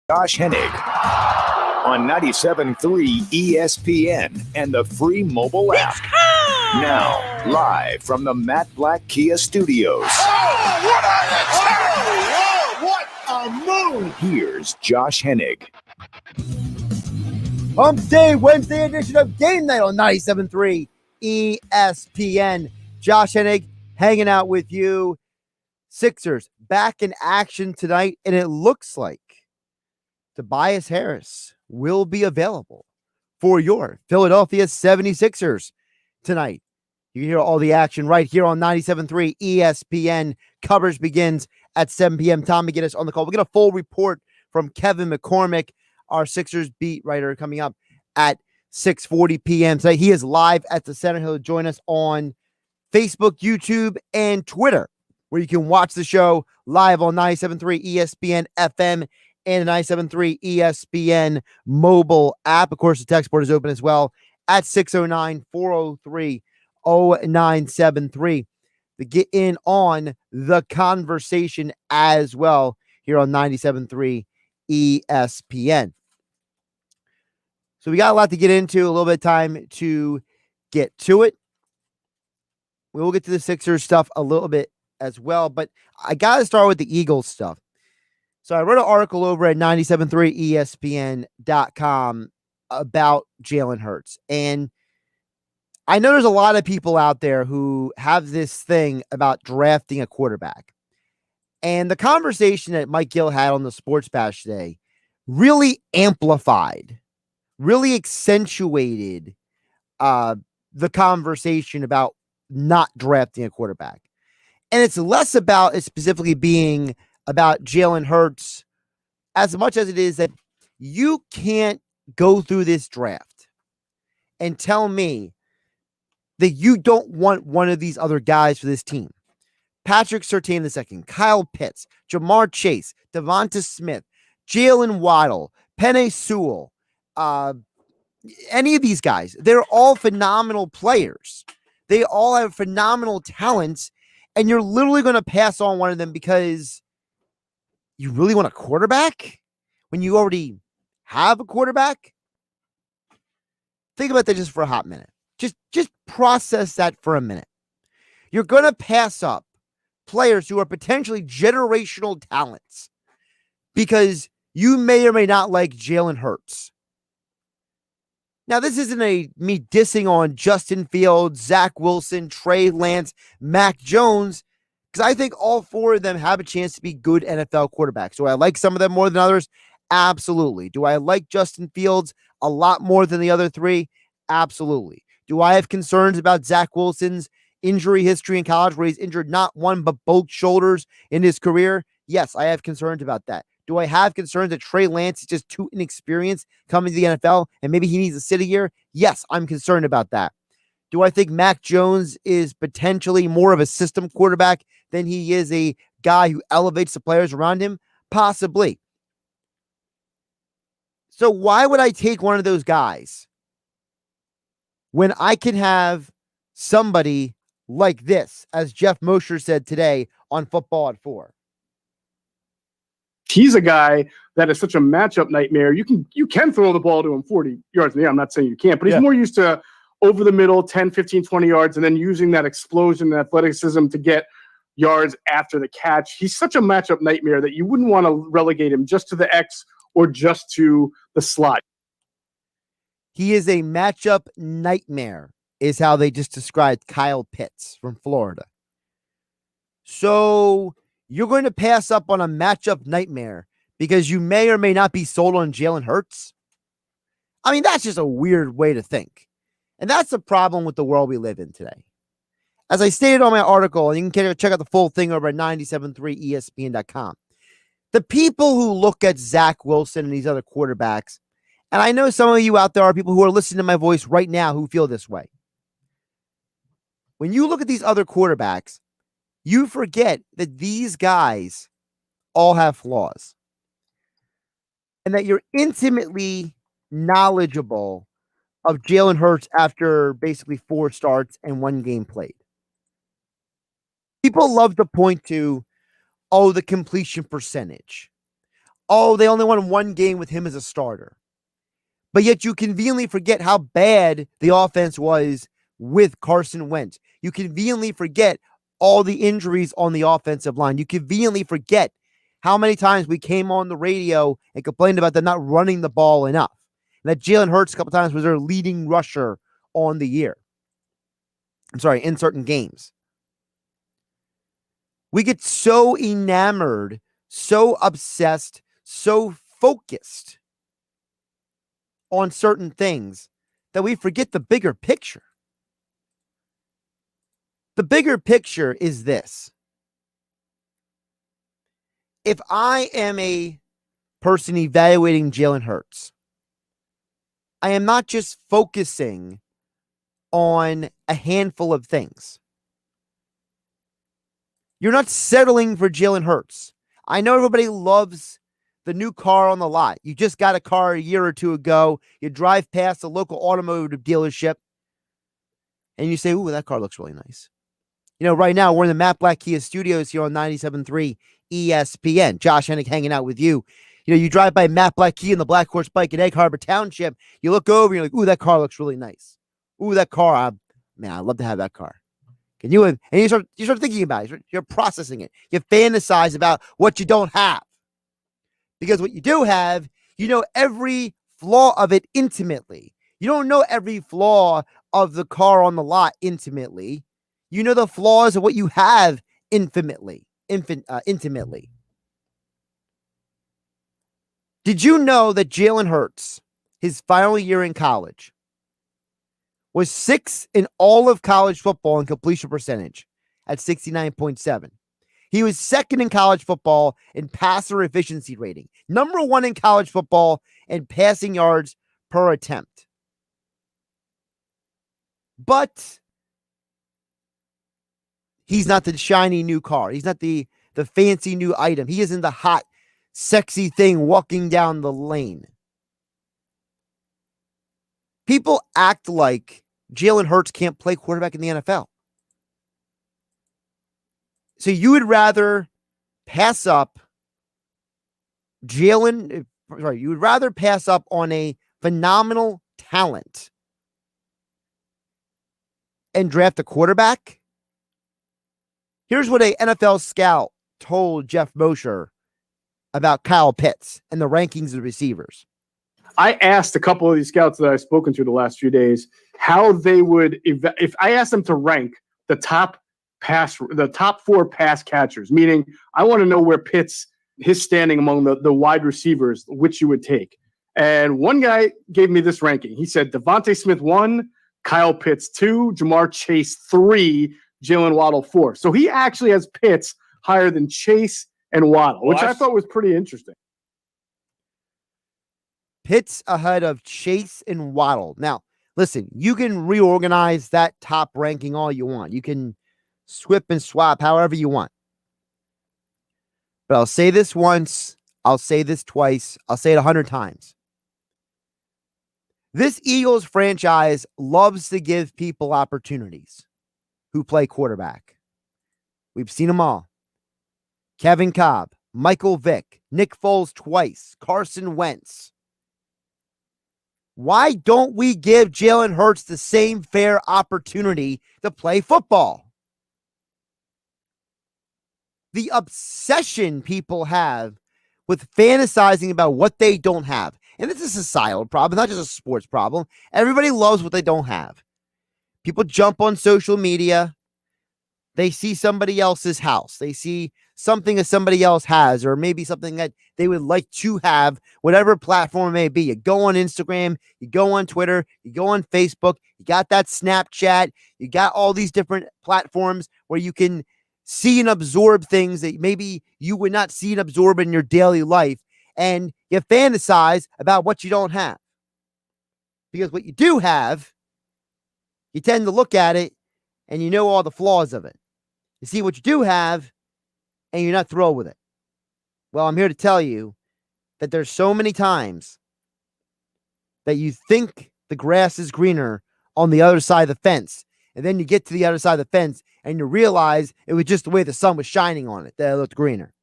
Josh Hennig on 97.3 ESPN and the free mobile app. Now, live from the Matt Black Kia Studios. What a move! Here's Josh Hennig. Hump Day, Wednesday edition of Game Night on 97.3 ESPN. Josh Hennig hanging out with you. Sixers back in action tonight, and it looks like Tobias Harris will be available for your Philadelphia 76ers tonight. You can hear all the action right here on 97.3 ESPN. Coverage begins at 7 p.m. Tom McGinnis on the call. We'll get a full report from Kevin McCormick, our Sixers beat writer, coming up at 6:40 p.m. tonight. He is live at the center. He'll join us on Facebook, YouTube, and Twitter, where you can watch the show live on 97.3 ESPN FM and the 97.3 ESPN mobile app. Of course, the text board is open as well at 609-403-0973 to get in on the conversation as well here on 97.3 ESPN. So we got a lot to get into, a little bit of time to get to it. We will get to the Sixers stuff a little bit as well, but I got to start with the Eagles stuff. So I wrote an article over at 973ESPN.com about Jalen Hurts. And I know there's a lot of people out there who have this thing about drafting a quarterback. And the conversation that Mike Gill had on the Sports Bash today really amplified, really accentuated the conversation about not drafting a quarterback. And it's less about it specifically being about Jalen Hurts as much as it is that you can't go through this draft and tell me that you don't want one of these other guys for this team. Patrick Surtain II, Kyle Pitts, Jamar Chase, Devonta Smith, Jalen Waddle, Penei Sewell, any of these guys, they're all phenomenal players. They all have phenomenal talents, and you're literally going to pass on one of them because you really want a quarterback when you already have a quarterback? Think about that just for a hot minute. Just process that for a minute. You're going to pass up players who are potentially generational talents because you may or may not like Jalen Hurts. Now, this isn't me dissing on Justin Fields, Zach Wilson, Trey Lance, Mac Jones, because I think all four of them have a chance to be good NFL quarterbacks. Do I like some of them more than others? Absolutely. Do I like Justin Fields a lot more than the other three? Absolutely. Do I have concerns about Zach Wilson's injury history in college where he's injured not one but both shoulders in his career? Yes, I have concerns about that. Do I have concerns that Trey Lance is just too inexperienced coming to the NFL and maybe he needs to sit a year? Yes, I'm concerned about that. Do I think Mac Jones is potentially more of a system quarterback than he is a guy who elevates the players around him? Possibly. So why would I take one of those guys when I can have somebody like this, as Jeff Mosher said today on Football at 4? He's a guy that is such a matchup nightmare. You can throw the ball to him 40 yards in the air. I'm not saying you can't, but he's more used to over the middle, 10, 15, 20 yards, and then using that explosion and athleticism to get yards after the catch. He's such a matchup nightmare that you wouldn't want to relegate him just to the X or just to the slot. He is a matchup nightmare, is how they just described Kyle Pitts from Florida. So you're going to pass up on a matchup nightmare because you may or may not be sold on Jalen Hurts? I mean, that's just a weird way to think. And that's the problem with the world we live in today. As I stated on my article, and you can check out the full thing over at 973ESPN.com, the people who look at Zach Wilson and these other quarterbacks, and I know some of you out there are people who are listening to my voice right now who feel this way. When you look at these other quarterbacks, you forget that these guys all have flaws and that you're intimately knowledgeable of Jalen Hurts after basically 4 starts and 1 game played. People love to point to, the completion percentage. oh, they only won one game with him as a starter. But yet you conveniently forget how bad the offense was with Carson Wentz. You conveniently forget all the injuries on the offensive line. You conveniently forget how many times we came on the radio and complained about them not running the ball enough. And that Jalen Hurts a couple times was their leading rusher on the year. I'm sorry, in certain games. We get so enamored, so obsessed, so focused on certain things that we forget the bigger picture. The bigger picture is this. If I am a person evaluating Jalen Hurts, I am not just focusing on a handful of things. You're not settling for Jalen Hurts. I know everybody loves the new car on the lot. You just got a car a year or two ago. You drive past a local automotive dealership and you say, ooh, that car looks really nice. You know, right now we're in the Matt Black Kia studios here on 97.3 ESPN. Josh Hennig hanging out with you. You know, you drive by Matt Black Kia in the Black Horse Bike in Egg Harbor Township. You look over and you're like, ooh, that car looks really nice. Ooh, that car, man, I'd love to have that car. Can you? And you start thinking about it. You're processing it. You fantasize about what you don't have. Because what you do have, you know every flaw of it intimately. You don't know every flaw of the car on the lot intimately. You know the flaws of what you have intimately. Did you know that Jalen Hurts, his final year in college, was 6th in all of college football in completion percentage at 69.7. He was 2nd in college football in passer efficiency rating. Number 1 in college football in passing yards per attempt. But he's not the shiny new car. He's not the fancy new item. He isn't the hot, sexy thing walking down the lane. People act like Jalen Hurts can't play quarterback in the NFL. So you would rather pass up you would rather pass up on a phenomenal talent and draft a quarterback? Here's what a NFL scout told Jeff Mosher about Kyle Pitts and the rankings of the receivers. I asked a couple of these scouts that I've spoken to the last few days how they would, if I asked them to rank the top 4 pass catchers, meaning I want to know where Pitts, his standing among the wide receivers, which you would take. And one guy gave me this ranking. He said Devontae Smith 1, Kyle Pitts 2, Jamar Chase 3, Jalen Waddle 4. So he actually has Pitts higher than Chase and Waddle, which I thought was pretty interesting. Pitts ahead of Chase and Waddle. Now, listen, you can reorganize that top ranking all you want. You can swip and swap however you want. But I'll say this once. I'll say this twice. I'll say it 100 times. This Eagles franchise loves to give people opportunities who play quarterback. We've seen them all. Kevin Cobb, Michael Vick, Nick Foles twice, Carson Wentz. Why don't we give Jalen Hurts the same fair opportunity to play football? The obsession people have with fantasizing about what they don't have. And this is a societal problem, not just a sports problem. Everybody loves what they don't have. People jump on social media. They see somebody else's house. They see something that somebody else has, or maybe something that they would like to have, whatever platform it may be. You go on Instagram, you go on Twitter, you go on Facebook, you got that Snapchat, you got all these different platforms where you can see and absorb things that maybe you would not see and absorb in your daily life. And you fantasize about what you don't have. Because what you do have, you tend to look at it and you know all the flaws of it. You see what you do have and you're not thrilled with it. Well, I'm here to tell you that there's so many times that you think the grass is greener on the other side of the fence. And then you get to the other side of the fence and you realize it was just the way the sun was shining on it that it looked greener.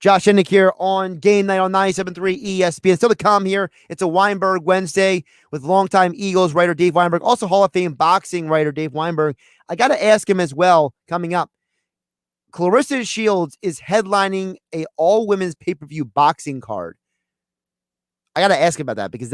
Josh Hennig here on Game Night on 97.3 ESPN. Still to come here. It's a Weinberg Wednesday with longtime Eagles writer Dave Weinberg, also Hall of Fame boxing writer Dave Weinberg. I got to ask him as well, coming up, Clarissa Shields is headlining a all-women's pay-per-view boxing card. I got to ask about that because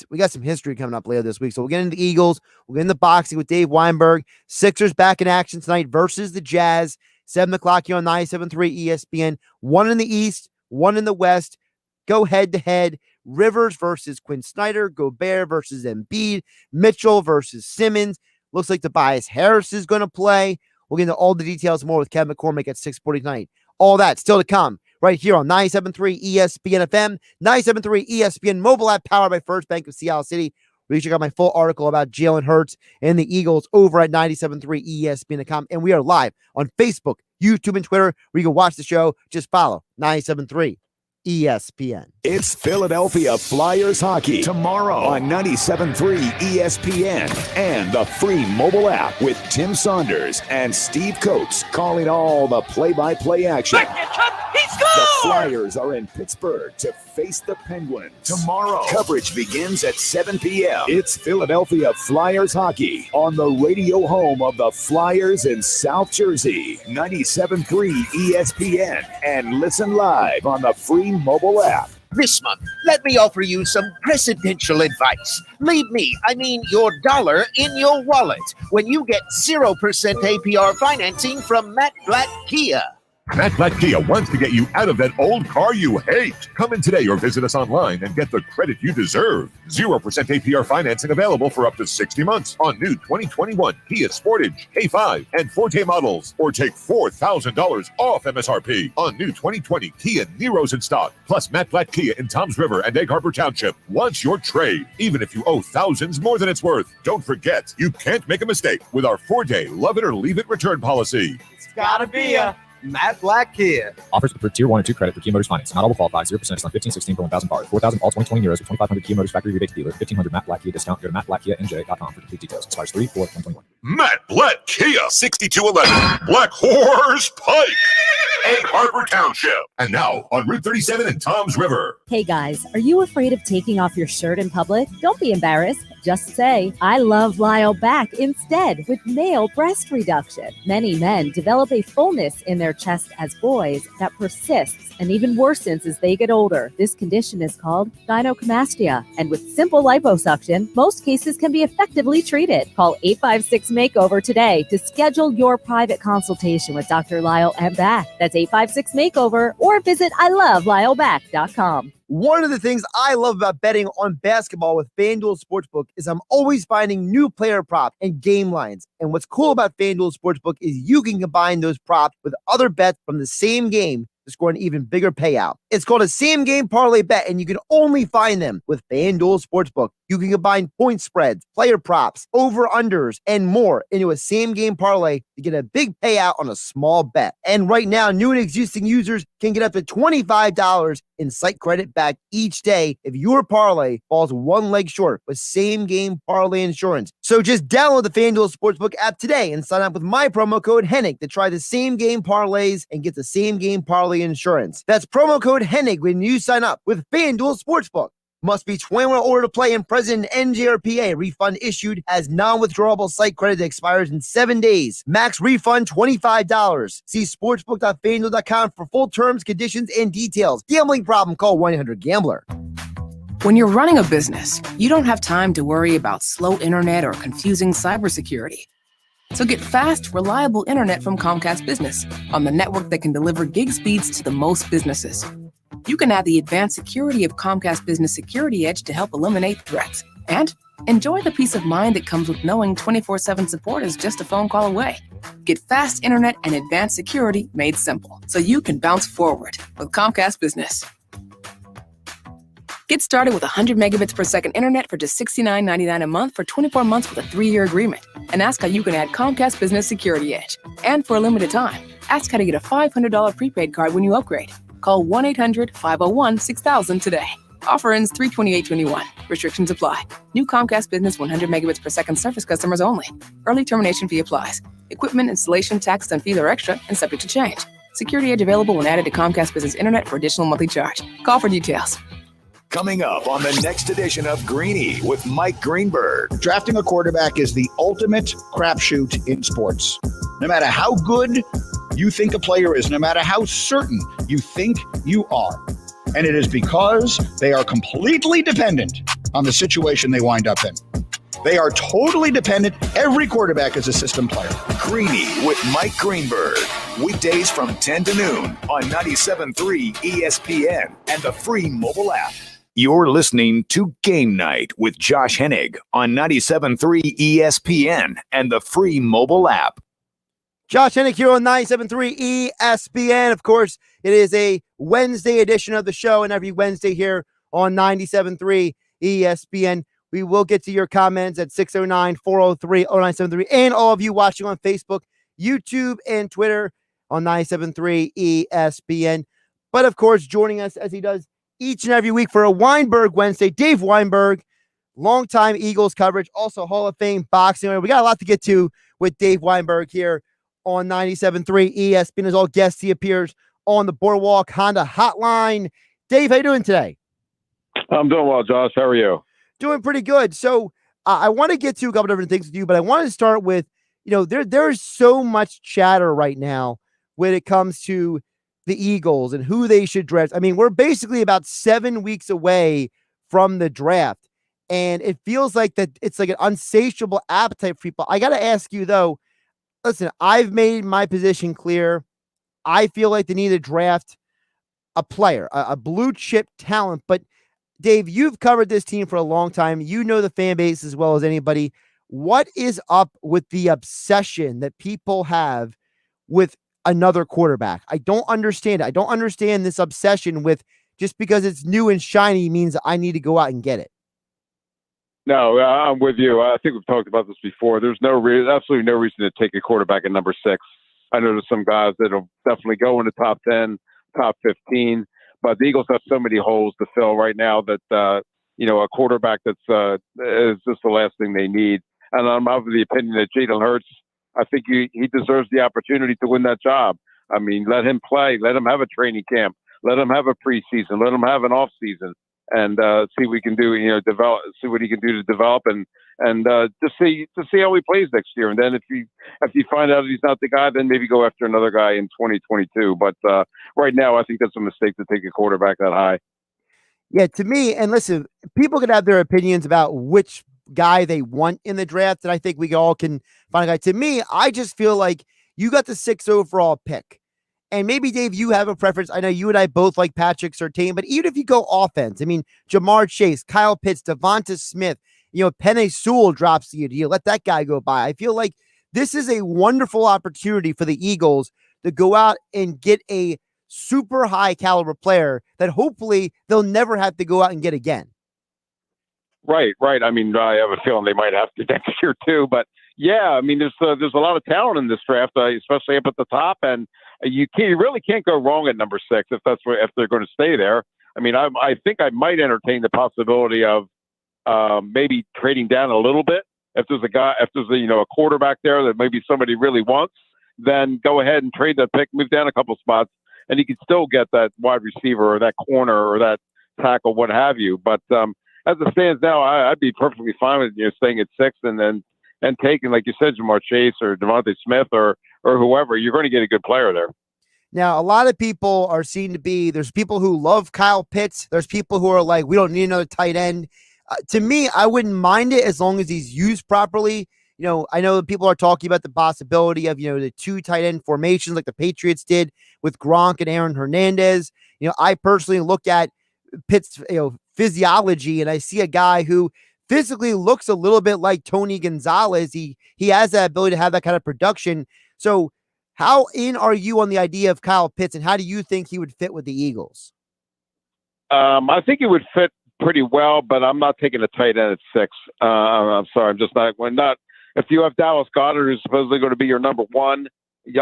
we got some history coming up later this week. So we'll get into the Eagles. We'll get into boxing with Dave Weinberg. Sixers back in action tonight versus the Jazz. 7 o'clock here on 97.3 ESPN. One in the East, one in the West. Go head-to-head. Rivers versus Quinn Snyder. Gobert versus Embiid. Mitchell versus Simmons. Looks like Tobias Harris is going to play. We'll get into all the details more with Kevin McCormick at 6:40 tonight. All that still to come right here on 97.3 ESPN FM, 97.3 ESPN mobile app powered by First Bank of Seattle City. You can check out my full article about Jalen Hurts and the Eagles over at 97.3 ESPN.com. And we are live on Facebook, YouTube, and Twitter where you can watch the show. Just follow 97.3 ESPN. It's Philadelphia Flyers hockey tomorrow on 97.3 ESPN and the free mobile app with Tim Saunders and Steve Coates calling all the play-by-play action. The Flyers are in Pittsburgh to face the Penguins tomorrow. Coverage begins at 7 p.m. It's Philadelphia Flyers hockey on the radio home of the Flyers in South Jersey, 97.3 ESPN, and listen live on the free mobile app. This month, let me offer you some presidential advice. Leave your dollar in your wallet when you get 0% APR financing from Matt Blatt Kia. Matt Blatt Kia wants to get you out of that old car you hate. Come in today or visit us online and get the credit you deserve. 0% APR financing available for up to 60 months on new 2021 Kia Sportage, K5, and Forte models. Or take $4,000 off MSRP on new 2020 Kia Niros in stock. Plus Matt Blatt Kia in Toms River and Egg Harbor Township wants your trade, even if you owe thousands more than it's worth. Don't forget, you can't make a mistake with our 4-day love it or leave it return policy. It's gotta be a Matt Blatt Kia. Offers for Tier 1 and 2 credit for Kia Motors Finance. Not all will qualify. 0% on 1516 for 1,000 cars. 4,000 all 2020 euros with 2,500 Kia Motors factory rebate to dealer. 1,500 Matt Blatt Kia discount. Go to mattblattkianj.com for complete details. Expires 3/4/2021. Matt Blatt Kia, 6211 Black Horse Pike, Egg Harbor Township. And now on Route 37 in Toms River. Hey guys, are you afraid of taking off your shirt in public? Don't be embarrassed. Just say, I love Lyle back instead with male breast reduction. Many men develop a fullness in their chest as boys that persists and even worsens as they get older. This condition is called gynecomastia, and with simple liposuction, most cases can be effectively treated. Call 856-MAKEOVER today to schedule your private consultation with Dr. Lyle M. Back. That's 856-MAKEOVER, or visit ILoveLyleBack.com. One of the things I love about betting on basketball with FanDuel Sportsbook is I'm always finding new player props and game lines. And what's cool about FanDuel Sportsbook is you can combine those props with other bets from the same game to score an even bigger payout. It's called a same game parlay bet, and you can only find them with FanDuel Sportsbook. You can combine point spreads, player props, over-unders, and more into a same game parlay to get a big payout on a small bet. And right now, new and existing users can get up to $25 in site credit back each day if your parlay falls one leg short with same game parlay insurance. So just download the FanDuel Sportsbook app today and sign up with my promo code Hennig to try the same game parlays and get the same game parlay insurance. That's promo code Hennig when you sign up with FanDuel Sportsbook. Must be 21 or older to play and present in NJRPA. Refund issued as non-withdrawable site credit that expires in 7 days. Max refund $25. See sportsbook.fanduel.com for full terms, conditions, and details. Gambling problem? Call 1-800-GAMBLER. When you're running a business, you don't have time to worry about slow internet or confusing cybersecurity. So get fast, reliable internet from Comcast Business on the network that can deliver gig speeds to the most businesses. You can add the advanced security of Comcast Business Security Edge to help eliminate threats. And enjoy the peace of mind that comes with knowing 24/7 support is just a phone call away. Get fast internet and advanced security made simple so you can bounce forward with Comcast Business. Get started with 100 megabits per second internet for just $69.99 a month for 24 months with a 3-year agreement. And ask how you can add Comcast Business Security Edge. And for a limited time, ask how to get a $500 prepaid card when you upgrade. Call 1-800-501-6000 today. Offer ends 3/28/21. Restrictions apply. New Comcast Business 100 megabits per second service customers only. Early termination fee applies. Equipment, installation, taxes, and fees are extra and subject to change. Security Edge available when added to Comcast Business Internet for additional monthly charge. Call for details. Coming up on the next edition of Greeny with Mike Greenberg. Drafting a quarterback is the ultimate crapshoot in sports. No matter how good you think a player is, no matter how certain you think you are. And it is because they are completely dependent on the situation they wind up in. They are totally dependent. Every quarterback is a system player. Greeny with Mike Greenberg. Weekdays from 10 to noon on 97.3 ESPN and the free mobile app. You're listening to Game Night with Josh Hennig on 97.3 ESPN and the free mobile app. Josh Hennig here on 97.3 ESPN. Of course, it is a Wednesday edition of the show, and every Wednesday here on 97.3 ESPN. We will get to your comments at 609-403-0973, and all of you watching on Facebook, YouTube, and Twitter on 97.3 ESPN. But, of course, joining us as he does each and every week for a Weinberg Wednesday, Dave Weinberg, longtime Eagles coverage, also Hall of Fame boxing. We got a lot to get to with Dave Weinberg here on 97.3 ESPN. As all guests, he appears on the Boardwalk Honda Hotline. Dave, how you doing today? I'm doing well, Josh. How are you? Doing pretty good. So I want to get to a couple different things with you, but I want to start with, there's so much chatter right now when it comes to the Eagles and who they should draft. I mean, we're basically about 7 weeks away from the draft, and it feels like that it's like an insatiable appetite for people. I got to ask you, though, listen, I've made my position clear. I feel like they need to draft a player, a blue chip talent. But Dave, you've covered this team for a long time. You know the fan base as well as anybody. What is up with the obsession that people have with another quarterback? I don't understand it. I don't understand this obsession with just because it's new and shiny means I need to go out and get it. No, I'm with you. I think we've talked about this before. There's absolutely no reason to take a quarterback at number 6. I know there's some guys that'll definitely go in the top 10, top 15, but the Eagles have so many holes to fill right now that, a quarterback is just the last thing they need. And I'm of the opinion that Jalen Hurts, I think he deserves the opportunity to win that job. I mean, let him play. Let him have a training camp. Let him have a preseason. Let him have an off season, and see what we can do. See what he can do to develop, and just see how he plays next year. And then if you find out he's not the guy, then maybe go after another guy in 2022. But right now, I think that's a mistake to take a quarterback that high. Yeah, to me, and listen, people can have their opinions about which guy they want in the draft, and I think we all can find a guy. To me, I just feel like you got the 6th overall pick, and maybe Dave, you have a preference. I know you and I both like Patrick Surtain, but even if you go offense, I mean, Jamar Chase, Kyle Pitts, Devonta Smith, Penei Sewell drops you. You let that guy go by. I feel like this is a wonderful opportunity for the Eagles to go out and get a super high caliber player that hopefully they'll never have to go out and get again. Right. I mean, I have a feeling they might have to next year too. But yeah, I mean, there's a lot of talent in this draft, especially up at the top, and you really can't go wrong at number 6 if they're going to stay there. I mean, I think I might entertain the possibility of maybe trading down a little bit if there's a quarterback there that maybe somebody really wants. Then go ahead and trade that pick, move down a couple spots, and you can still get that wide receiver or that corner or that tackle, what have you. But as it stands now, I'd be perfectly fine with staying at 6 and taking, like you said, Jamar Chase or Devonta Smith or whoever. You're going to get a good player there. Now, a lot of people are seen to be, there's people who love Kyle Pitts. There's people who are like, we don't need another tight end. To me, I wouldn't mind it as long as he's used properly. I know that people are talking about the possibility of, the 2 tight end formations like the Patriots did with Gronk and Aaron Hernandez. I personally look at Pitt's, physiology, and I see a guy who physically looks a little bit like Tony Gonzalez. He has that ability to have that kind of production. So how in are you on the idea of Kyle Pitts, and how do you think he would fit with the Eagles? I think he would fit pretty well, but I'm not taking a tight end at 6. I'm sorry. I'm just not. We're not. If you have Dallas Goedert, who's supposedly going to be your number 1,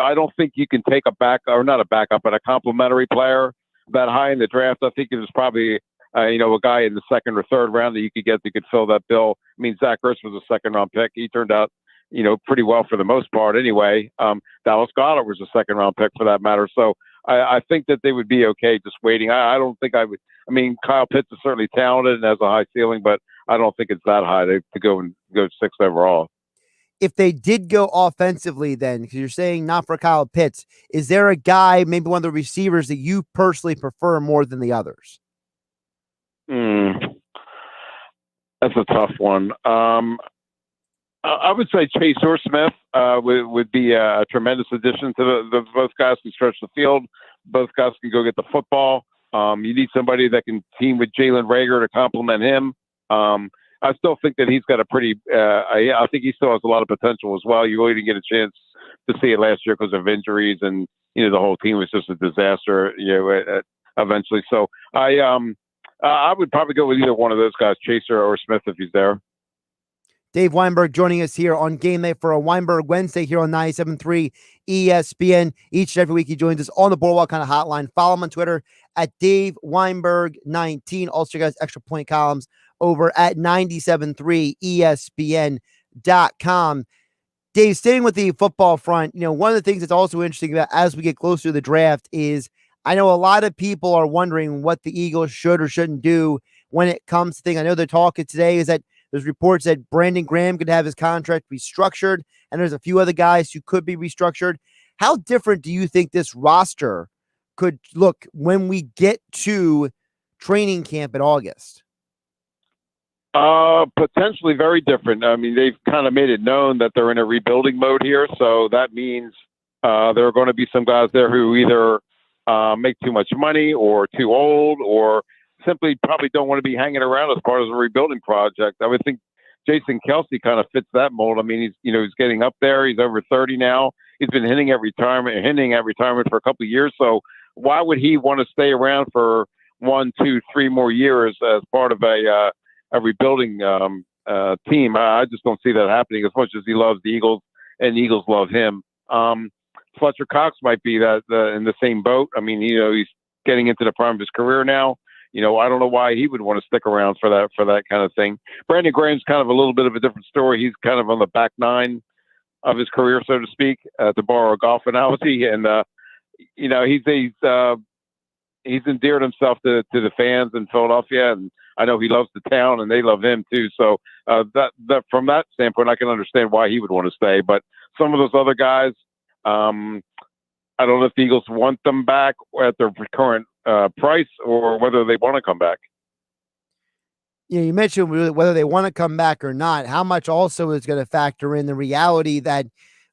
I don't think you can take not a backup, but a complimentary player that high in the draft. I think it was probably a guy in the 2nd or 3rd round that you could get that could fill that bill. I mean, Zach Ertz was a 2nd round pick. He turned out pretty well for the most part anyway. Dallas Goedert was a second-round pick for that matter. So I think that they would be okay just waiting. I don't think I would. I mean, Kyle Pitts is certainly talented and has a high ceiling, but I don't think it's that high to go 6th overall. If they did go offensively, then, because you're saying not for Kyle Pitts, is there a guy, maybe one of the receivers, that you personally prefer more than the others? That's a tough one. I would say Chase or Smith would be a tremendous addition to the both guys can stretch the field. Both guys can go get the football. You need somebody that can team with Jalen Reagor to complement him. I still think that he's got a pretty. I think he still has a lot of potential as well. You really didn't get a chance to see it last year because of injuries, and the whole team was just a disaster. Eventually. So I would probably go with either one of those guys, Chaser or Smith, if he's there. Dave Weinberg joining us here on Game Night for a Weinberg Wednesday here on 97.3 ESPN. Each and every week he joins us on the Boardwalk kind of hotline. Follow him on Twitter at Dave Weinberg19. Also, check out his extra point columns over at 97.3ESPN.com. Dave, staying with the football front, one of the things that's also interesting about as we get closer to the draft is I know a lot of people are wondering what the Eagles should or shouldn't do when it comes to things. I know the talk today is that there's reports that Brandon Graham could have his contract restructured, and there's a few other guys who could be restructured. How different do you think this roster could look when we get to training camp in August? Potentially very different. I mean, they've kind of made it known that they're in a rebuilding mode here, so that means there are going to be some guys there who either make too much money or too old or simply probably don't want to be hanging around as part of a rebuilding project. I would think Jason Kelsey kind of fits that mold. I mean, he's getting up there. He's over 30 now. He's been hinting at retirement for a couple of years. So why would he want to stay around for 1, 2, 3 more years as part of a rebuilding team? I just don't see that happening as much as he loves the Eagles and the Eagles love him. Fletcher Cox might be in the same boat. I mean, he's getting into the prime of his career now. I don't know why he would want to stick around for that kind of thing. Brandon Graham's kind of a little bit of a different story. He's kind of on the back nine of his career, so to speak, to borrow a golf analogy. And he's endeared himself to the fans in Philadelphia, and I know he loves the town, and they love him too. So that from that standpoint, I can understand why he would want to stay. But some of those other guys, I don't know if the Eagles want them back at their current price or whether they want to come back. You mentioned whether they want to come back or not. How much also is going to factor in the reality that,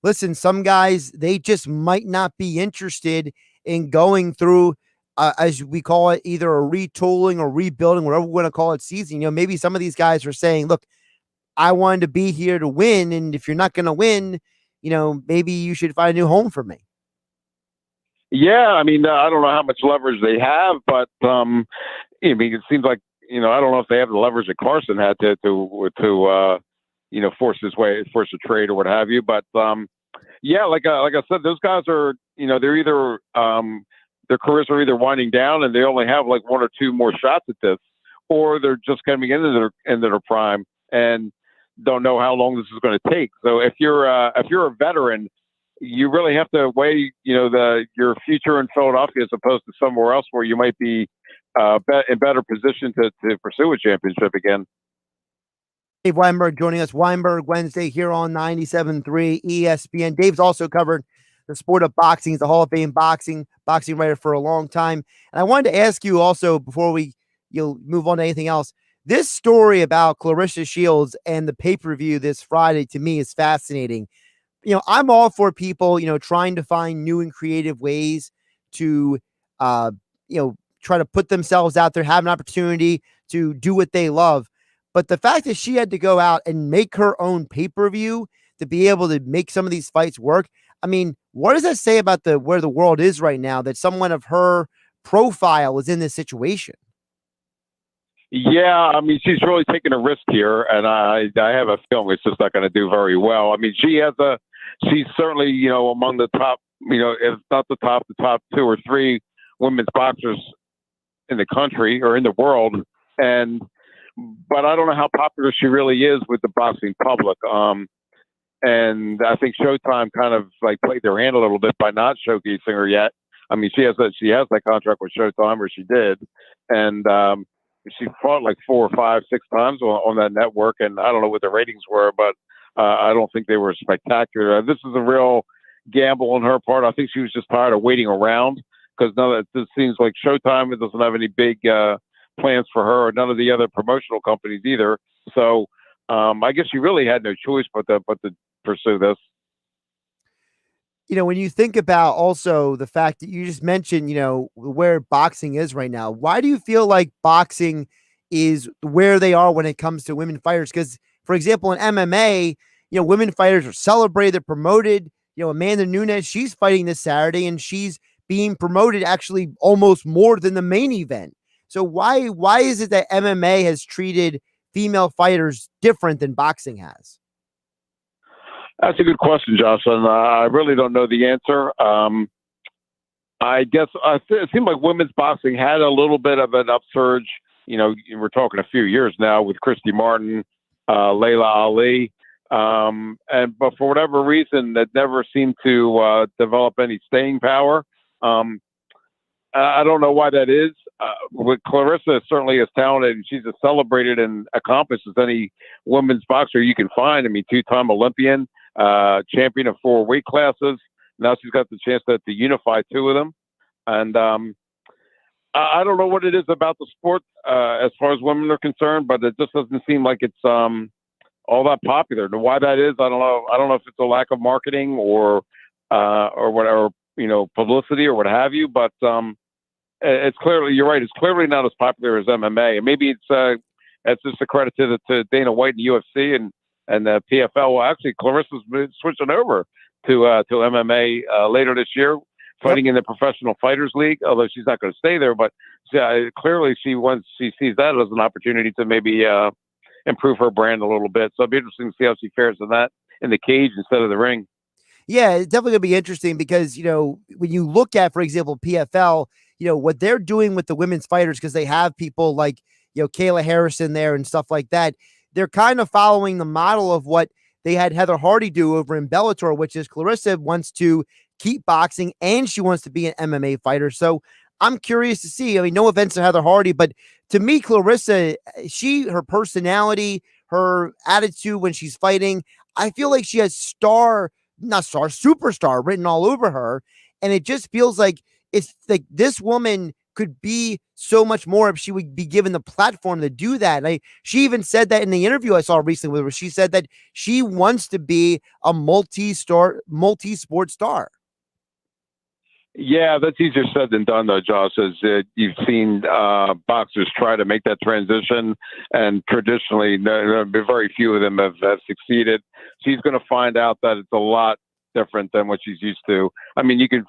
listen, some guys, they just might not be interested in going through, as we call it, either a retooling or rebuilding, whatever we want to call it, season. Maybe some of these guys are saying, look, I wanted to be here to win, and if you're not going to win, maybe you should find a new home for me. Yeah, I mean, I don't know how much leverage they have, but it seems like I don't know if they have the leverage that Carson had to force a trade or what have you. But yeah, like I said, those guys are they're either their careers are either winding down and they only have like 1 or 2 more shots at this, or they're just coming into their prime and don't know how long this is going to take. So if you're a veteran, you really have to weigh, your future in Philadelphia as opposed to somewhere else where you might be in better position to pursue a championship again. Dave Weinberg joining us, Weinberg Wednesday here on 97.3 ESPN. Dave's also covered the sport of boxing. He's the Hall of Fame boxing writer for a long time. And I wanted to ask you also, before you'll move on to anything else, this story about Clarissa Shields and the pay-per-view this Friday, to me, is fascinating. I'm all for people, trying to find new and creative ways to, try to put themselves out there, have an opportunity to do what they love. But the fact that she had to go out and make her own pay-per-view to be able to make some of these fights work, I mean, what does that say about where the world is right now, that someone of her profile is in this situation? Yeah, I mean, she's really taking a risk here, and I have a feeling it's just not going to do very well. I mean, she's certainly, among the top, if not the top 2 or 3 women's boxers in the country or in the world. But I don't know how popular she really is with the boxing public. And I think Showtime kind of like played their hand a little bit by not showcasing her yet. I mean, she has that contract with Showtime, or she did, and she fought like 4 or 5, 6 times on that network, and I don't know what the ratings were, but I don't think they were spectacular. This is a real gamble on her part. I think she was just tired of waiting around, because now that it seems like Showtime doesn't have any big plans for her, or none of the other promotional companies either. So I guess she really had no choice but to pursue this. You know, when you think about also the fact that you just mentioned, you know, where boxing is right now, why do you feel like boxing is where they are when it comes to women fighters? Because, for example, in MMA, you know, women fighters are celebrated, they're promoted. You know, Amanda Nunes, she's fighting this Saturday, and she's being promoted actually almost more than the main event. So why is it that MMA has treated female fighters different than boxing has? That's a good question, Josh, and I really don't know the answer. I guess it seemed like women's boxing had a little bit of an upsurge. You know, we're talking a few years now with Christy Martin, Layla Ali, but for whatever reason, that never seemed to develop any staying power. I don't know why that is. With Clarissa certainly is talented, and she's as celebrated and accomplished as any women's boxer you can find. I mean, 2-time Olympian, champion of 4 weight classes. Now she's got the chance to unify 2 of them. And I don't know what it is about the sport as far as women are concerned, but it just doesn't seem like it's all that popular. And why that is, I don't know. I don't know if it's a lack of marketing or whatever, you know, publicity or what have you. But it's clearly, you're right, it's clearly not as popular as MMA. And maybe it's just a credit to Dana White and the UFC and the PFL. Well, actually, Clarissa's switching over to MMA later this year, fighting in the Professional Fighters League, although she's not going to stay there. But clearly she sees that as an opportunity to maybe improve her brand a little bit. So it'll be interesting to see how she fares in the cage instead of the ring. Yeah, it's definitely going to be interesting because, you know, when you look at, for example, PFL, you know, what they're doing with the women's fighters, because they have people like, you know, Kayla Harrison there and stuff like that. They're kind of following the model of what they had Heather Hardy do over in Bellator, which is Clarissa wants to keep boxing and she wants to be an MMA fighter. So I'm curious to see. I mean, no offense to Heather Hardy, but to me, Clarissa, her personality, her attitude when she's fighting, I feel like she has superstar written all over her. And it just feels like it's like this woman could be so much more if she would be given the platform to do that. And she even said that in the interview I saw recently with her. She said that she wants to be a multi-sport star. Yeah, that's easier said than done, though, Josh. As you've seen boxers try to make that transition, and traditionally, very few of them have succeeded. She's going to find out that it's a lot different than what she's used to. I mean, you could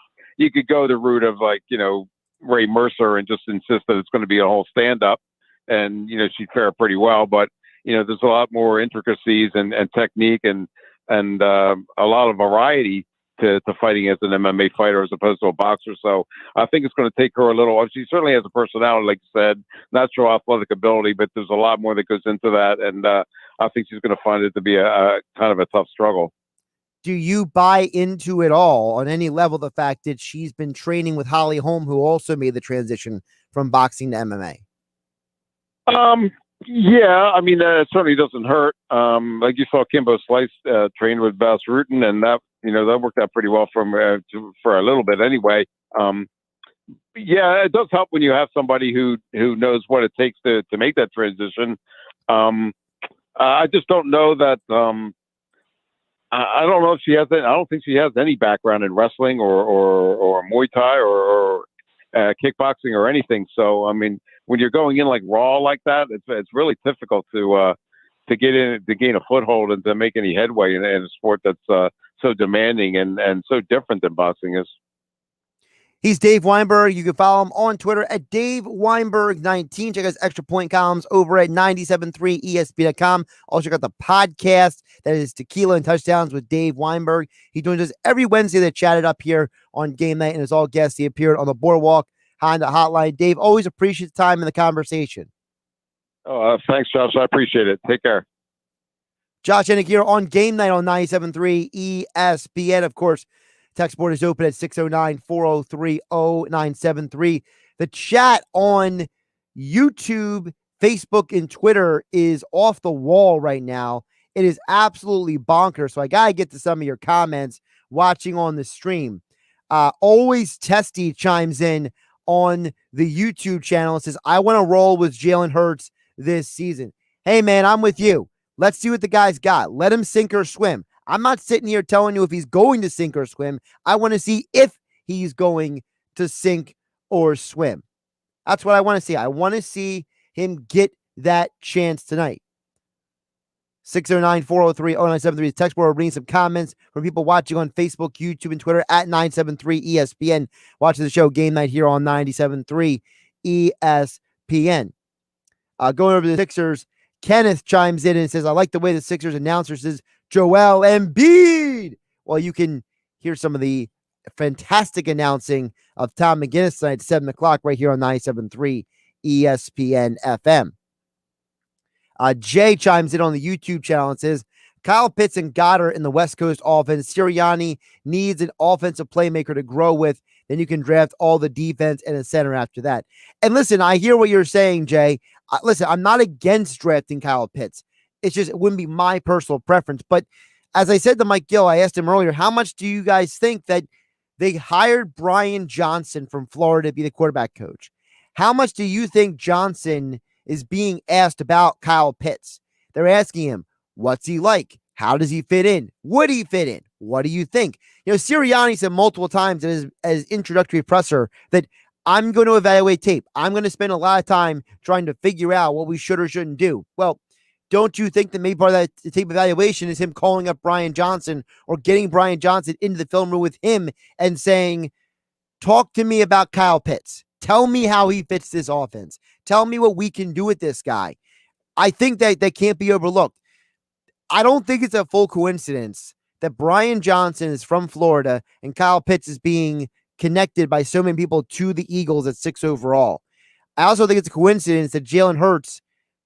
go the route of, like, you know, Ray Mercer and just insist that it's going to be a whole stand-up, and, you know, she'd fare pretty well. But, you know, there's a lot more intricacies and technique and a lot of variety to fighting as an MMA fighter as opposed to a boxer. So I think it's going to take her a little. She certainly has a personality, like you said, natural athletic ability, but there's a lot more that goes into that. And I think she's going to find it to be a kind of a tough struggle. Do you buy into it all on any level, the fact that she's been training with Holly Holm, who also made the transition from boxing to MMA? Yeah, I mean, it certainly doesn't hurt. Like you saw Kimbo Slice train with Bas Rutten, and that worked out pretty well for a little bit anyway. Yeah, it does help when you have somebody who knows what it takes to make that transition. I just don't know that. I don't know if she has any. I don't think she has any background in wrestling or Muay Thai or kickboxing or anything. So, I mean, when you're going in like raw like that, it's really difficult to get in, to gain a foothold and to make any headway in a sport that's so demanding and so different than boxing is. He's Dave Weinberg. You can follow him on Twitter at Dave Weinberg19. Check out his extra point columns over at 973ESP.com. Also check out the podcast that is Tequila and Touchdowns with Dave Weinberg. He joins us every Wednesday that chatted up here on Game Night, and as all guests, he appeared on the Boardwalk Honda Hotline. Dave, always appreciate the time and the conversation. Oh, thanks, Josh. I appreciate it. Take care. Josh Hennig here on Game Night on 97.3 ESPN. Of course, text board is open at 609-403-0973. The chat on YouTube, Facebook, and Twitter is off the wall right now. It is absolutely bonkers. So I got to get to some of your comments watching on the stream. Always Testy chimes in on the YouTube channel and says, I want to roll with Jalen Hurts this season. Hey, man, I'm with you. Let's see what the guy's got. Let him sink or swim. I'm not sitting here telling you if he's going to sink or swim. I want to see if he's going to sink or swim. That's what I want to see. I want to see him get that chance tonight. 609-403-0973. Text board. We're reading some comments from people watching on Facebook, YouTube, and Twitter at 973 ESPN. Watching the show Game Night here on 97.3 ESPN. Going over the Sixers, Kenneth chimes in and says, I like the way the Sixers announcer says Joel Embiid. Well, you can hear some of the fantastic announcing of Tom McGinnis tonight at 7 o'clock right here on 97.3 ESPN FM. Jay chimes in on the YouTube channel and says, Kyle Pitts and Goddard in the West Coast offense. Sirianni needs an offensive playmaker to grow with. Then you can draft all the defense and a center after that. And listen, I hear what you're saying, Jay. Listen, I'm not against drafting Kyle Pitts. It's just, it wouldn't be my personal preference. But as I said to Mike Gill, I asked him earlier, how much do you guys think that they hired Brian Johnson from Florida to be the quarterback coach? How much do you think Johnson is being asked about Kyle Pitts? They're asking him, what's he like? How does he fit in? Would he fit in? What do you think? You know, Sirianni said multiple times in his introductory presser that I'm going to evaluate tape. I'm going to spend a lot of time trying to figure out what we should or shouldn't do. Well, don't you think that maybe part of that tape evaluation is him calling up Brian Johnson or getting Brian Johnson into the film room with him and saying, talk to me about Kyle Pitts. Tell me how he fits this offense. Tell me what we can do with this guy. I think that can't be overlooked. I don't think it's a full coincidence that Brian Johnson is from Florida and Kyle Pitts is being connected by so many people to the Eagles at 6 overall. I also think it's a coincidence that Jalen Hurts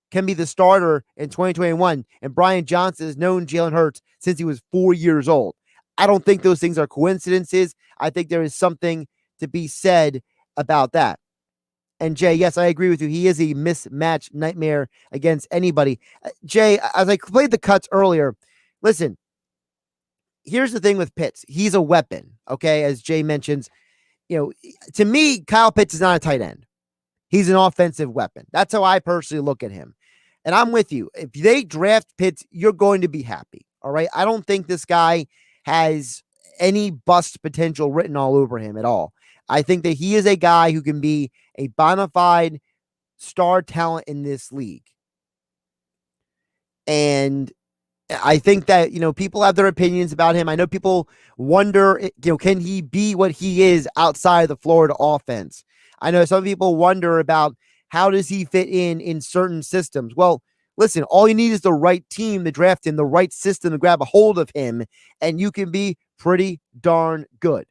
can be the starter in 2021, and Brian Johnson has known Jalen Hurts since he was 4 years old. I don't think those things are coincidences. I think there is something to be said about that. And Jay, yes, I agree with you. He is a mismatch nightmare against anybody. Jay, as I played the cuts earlier, listen, here's the thing with Pitts. He's a weapon, okay? As Jay mentions, you know, to me, Kyle Pitts is not a tight end. He's an offensive weapon. That's how I personally look at him. And I'm with you. If they draft Pitts, you're going to be happy, all right? I don't think this guy has any bust potential written all over him at all. I think that he is a guy who can be a bona fide star talent in this league. And I think that, you know, people have their opinions about him. I know people wonder, you know, can he be what he is outside of the Florida offense? I know some people wonder about how does he fit in certain systems. Well, listen, all you need is the right team to draft him, the right system to grab a hold of him, and you can be pretty darn good.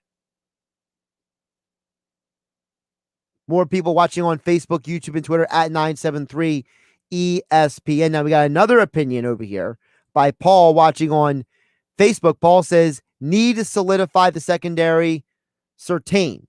More people watching on Facebook, YouTube, and Twitter at 973 ESPN. Now we got another opinion over here by Paul watching on Facebook. Paul says, need to solidify the secondary. Surtain.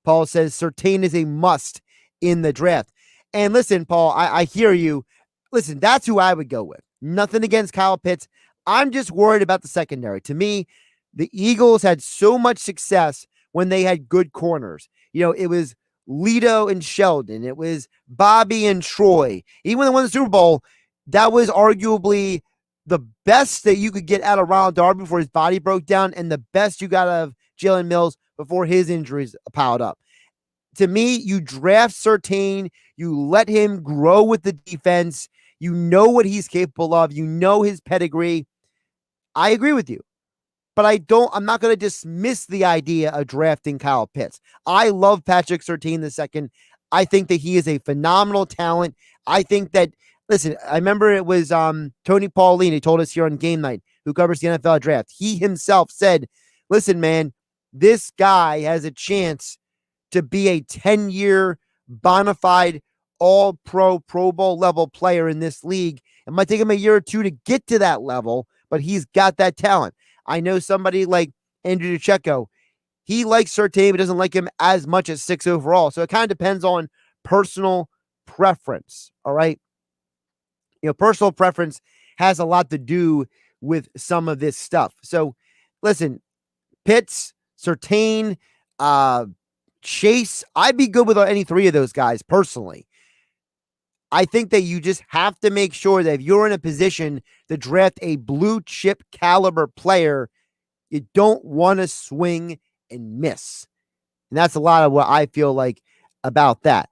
Paul says Surtain is a must in the draft. And listen, Paul, I hear you. Listen, that's who I would go with. Nothing against Kyle Pitts. I'm just worried about the secondary. To me, the Eagles had so much success when they had good corners. You know, it was Lito and Sheldon. It was Bobby and Troy. Even when they won the Super Bowl, that was arguably the best that you could get out of Ronald Darby before his body broke down and the best you got out of Jalen Mills before his injuries piled up. To me, you draft Surtain, you let him grow with the defense, you know what he's capable of, you know his pedigree. I agree with you. But I'm not going to dismiss the idea of drafting Kyle Pitts. I love Patrick Surtain II. I think that he is a phenomenal talent. I think that, listen, I remember it was Tony Pauline, he told us here on Game Night, who covers the NFL draft. He himself said, listen, man, this guy has a chance to be a 10-year bona fide all-pro, Pro Bowl level player in this league It might take him a year or two to get to that level, but he's got that talent. I know somebody like Andrew Duchecko, he likes Surtain, but doesn't like him as much as 6 overall. So it kind of depends on personal preference, all right? Personal preference has a lot to do with some of this stuff. So listen, Pitts, Surtain, Chase, I'd be good with any 3 of those guys personally. I think that you just have to make sure that if you're in a position to draft a blue chip caliber player, you don't want to swing and miss. And that's a lot of what I feel like about that.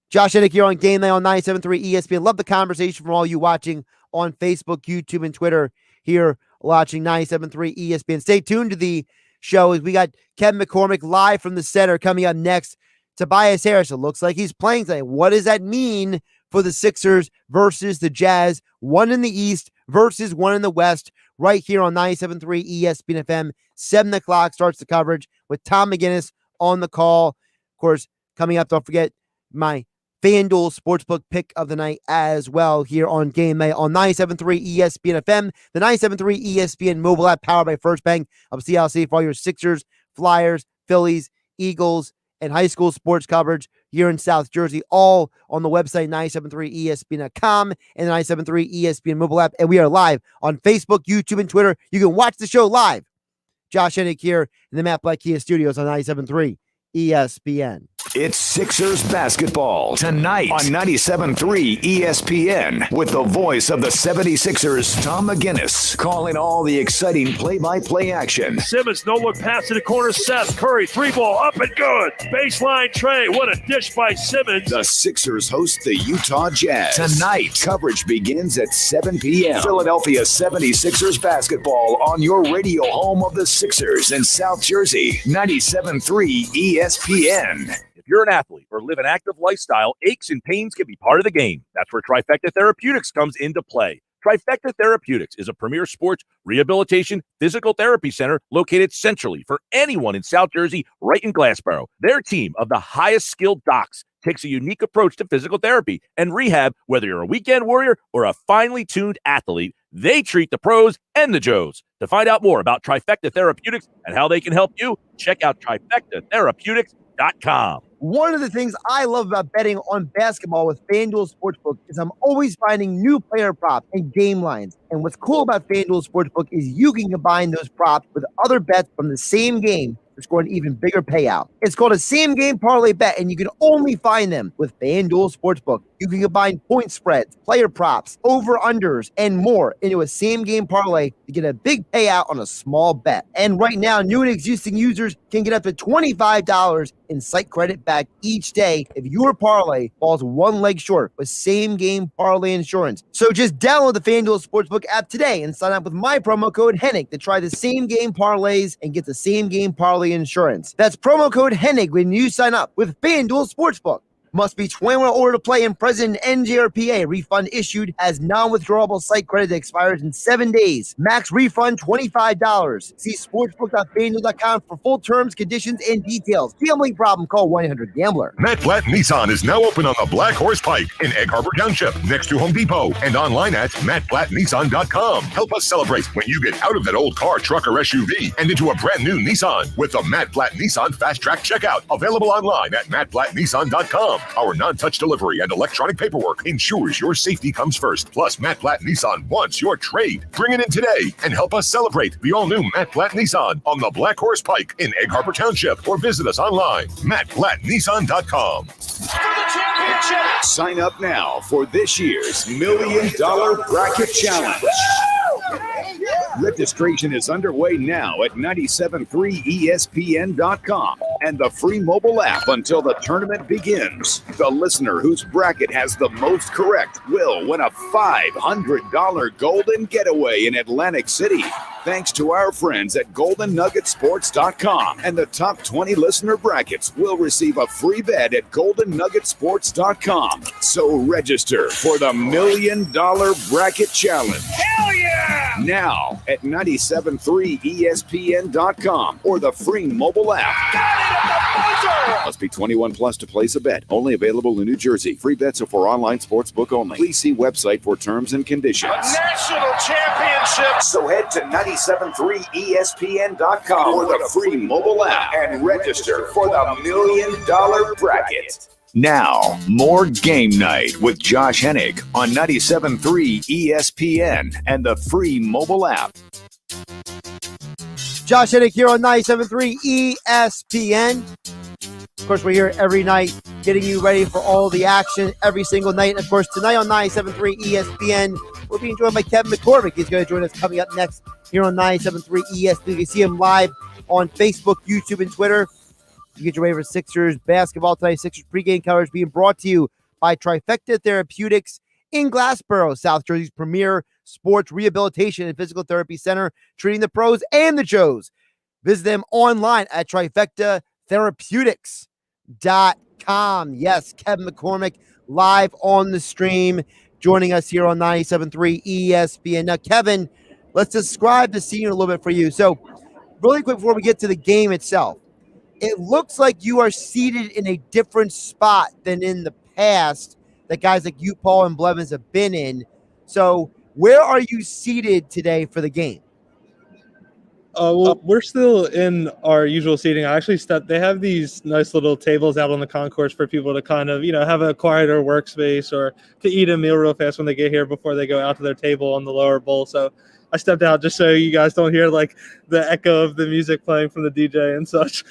Josh Hennig here on GameNight on 97.3 ESPN. Love the conversation from all you watching on Facebook, YouTube, and Twitter here watching 97.3 ESPN. Stay tuned to the show as we got Kevin McCormick live from the center coming up next. Tobias Harris, it looks like he's playing today. What does that mean for the Sixers versus the Jazz? 1 in the East versus 1 in the West, right here on 97.3 ESPN FM. 7 o'clock starts the coverage with Tom McGinnis on the call. Of course, coming up, don't forget my FanDuel Sportsbook pick of the night as well here on GameNight on 97.3 ESPN FM, the 97.3 ESPN mobile app powered by First Bank of CLC for all your Sixers, Flyers, Phillies, Eagles, and high school sports coverage here in South Jersey, all on the website 973ESPN.com and the 973 ESPN mobile app. And we are live on Facebook, YouTube, and Twitter. You can watch the show live. Josh Hennig here in the Matt Black Kia Studios on 97.3 ESPN. It's Sixers basketball tonight on 97.3 ESPN with the voice of the 76ers, Tom McGinnis, calling all the exciting play-by-play action. Simmons, no-look pass to the corner. Seth Curry, 3-ball, up and good. Baseline tray. What a dish by Simmons. The Sixers host the Utah Jazz. Tonight, coverage begins at 7 p.m. Philadelphia 76ers basketball on your radio home of the Sixers in South Jersey. 97.3 ESPN. If you're an athlete or live an active lifestyle, aches and pains can be part of the game. That's where Trifecta Therapeutics comes into play. Trifecta Therapeutics is a premier sports rehabilitation physical therapy center located centrally for anyone in South Jersey, right in Glassboro. Their team of the highest skilled docs takes a unique approach to physical therapy and rehab. Whether you're a weekend warrior or a finely tuned athlete, they treat the pros and the Joes. To find out more about Trifecta Therapeutics and how they can help you, check out TrifectaTherapeutics.com. One of the things I love about betting on basketball with FanDuel Sportsbook is I'm always finding new player props and game lines. And what's cool about FanDuel Sportsbook is you can combine those props with other bets from the same game to score an even bigger payout. It's called a same-game parlay bet, and you can only find them with FanDuel Sportsbook. You can combine point spreads, player props, over-unders, and more into a same-game parlay to get a big payout on a small bet. And right now, new and existing users can get up to $25 in site credit back each day if your parlay falls one leg short with same-game parlay insurance. So just download the FanDuel Sportsbook app today and sign up with my promo code Hennig to try the same-game parlays and get the same-game parlay insurance. That's promo code Hennig when you sign up with FanDuel Sportsbook. Must be 21 in order to play in present NJRPA. Refund issued as non-withdrawable site credit that expires in 7 days. Max refund $25. See sportsbook.fanduel.com for full terms, conditions, and details. Gambling problem? Call 1-800-GAMBLER. Matt Blatt Nissan is now open on the Black Horse Pike in Egg Harbor Township, next to Home Depot, and online at mattblattnissan.com. Help us celebrate when you get out of that old car, truck, or SUV and into a brand new Nissan with the Matt Blatt Nissan Fast Track Checkout. Available online at mattblattnissan.com. Our non-touch delivery and electronic paperwork ensures your safety comes first. Plus, Matt Blatt Nissan wants your trade. Bring it in today and help us celebrate the all-new Matt Blatt Nissan on the Black Horse Pike in Egg Harbor Township, or visit us online, mattblattnissan.com. Sign up now for this year's $1 Million Bracket Challenge. Registration is underway now at 973ESPN.com and the free mobile app until the tournament begins. The listener whose bracket has the most correct will win a $500 golden getaway in Atlantic City. Thanks to our friends at GoldenNuggetSports.com. And the top 20 listener brackets will receive a free bet at GoldenNuggetSports.com. So register for the $1 Million Bracket Challenge. Hell yeah! Now at 973ESPN.com or the free mobile app. Must be 21 plus to place a bet. Only available in New Jersey. Free bets are for online sportsbook only. Please see website for terms and conditions. A national championship. So head to 973ESPN.com or the free mobile app and register for the $1 million bracket. Now, more Game Night with Josh Hennig on 97.3 ESPN and the free mobile app. Josh Hennig here on 97.3 ESPN. Of course, we're here every night getting you ready for all the action every single night. And of course, tonight on 97.3 ESPN, we'll be joined by Kevin McCormick. He's going to join us coming up next here on 97.3 ESPN. You can see him live on Facebook, YouTube, and Twitter. You get your way for Sixers basketball tonight. Sixers pregame coverage being brought to you by Trifecta Therapeutics in Glassboro, South Jersey's premier sports rehabilitation and physical therapy center, treating the pros and the Joes. Visit them online at trifectatherapeutics.com. Yes, Kevin McCormick live on the stream, joining us here on 97.3 ESPN. Now, Kevin, let's describe the scene a little bit for you. So, really quick before we get to the game itself, it looks like you are seated in a different spot than in the past that guys like you, Paul, and Blevins have been in. So where are you seated today for the game? Well, we're still in our usual seating. I actually they have these nice little tables out on the concourse for people to kind of, have a quieter workspace or to eat a meal real fast when they get here before they go out to their table on the lower bowl. So I stepped out just so you guys don't hear like the echo of the music playing from the DJ and such.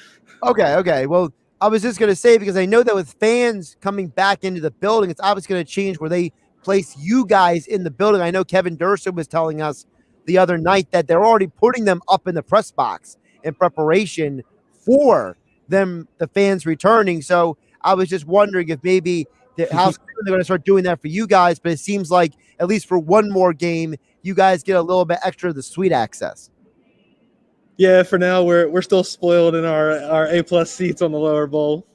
Okay. Well, I was just going to say, because I know that with fans coming back into the building, it's obviously going to change where they place you guys in the building. I know Kevin Durson was telling us the other night that they're already putting them up in the press box in preparation for the fans returning. So I was just wondering if maybe how soon they're going to start doing that for you guys. But it seems like at least for one more game, you guys get a little bit extra of the suite access. Yeah, for now we're still spoiled in our A+ seats on the lower bowl.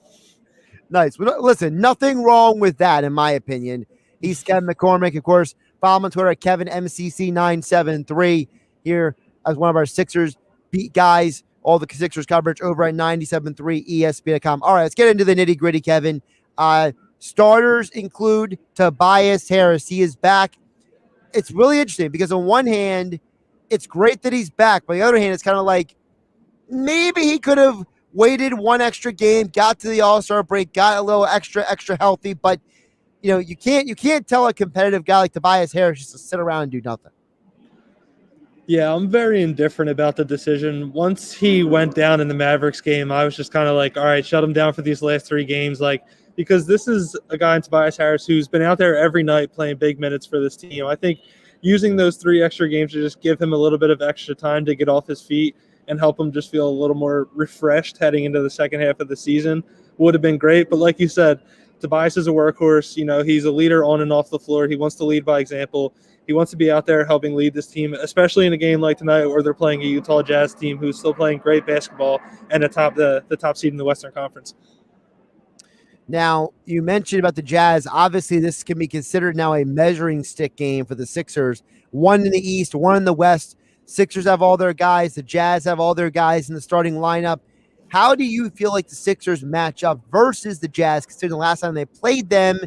Nice. Well, listen, nothing wrong with that, in my opinion. He's Kevin McCormick, of course. Follow him on Twitter at KevinMCC973 here as one of our Sixers beat guys. All the Sixers coverage over at 97.3 ESPN.com. All right, let's get into the nitty gritty, Kevin. Starters include Tobias Harris. He is back. It's really interesting because on one hand, it's great that he's back. But on the other hand, it's kind of like maybe he could have waited one extra game, got to the All-Star break, got a little extra healthy. But, you can't tell a competitive guy like Tobias Harris just to sit around and do nothing. Yeah, I'm very indifferent about the decision. Once he went down in the Mavericks game, I was just kind of like, all right, shut him down for these last 3 games. Because this is a guy in Tobias Harris who's been out there every night playing big minutes for this team. I think using those 3 extra games to just give him a little bit of extra time to get off his feet and help him just feel a little more refreshed heading into the second half of the season would have been great. But like you said, Tobias is a workhorse. He's a leader on and off the floor. He wants to lead by example. He wants to be out there helping lead this team, especially in a game like tonight where they're playing a Utah Jazz team who's still playing great basketball and the top seed in the Western Conference. Now, you mentioned about the Jazz. Obviously, this can be considered now a measuring stick game for the Sixers. One in the East, one in the West. Sixers have all their guys. The Jazz have all their guys in the starting lineup. How do you feel like the Sixers match up versus the Jazz, considering the last time they played them,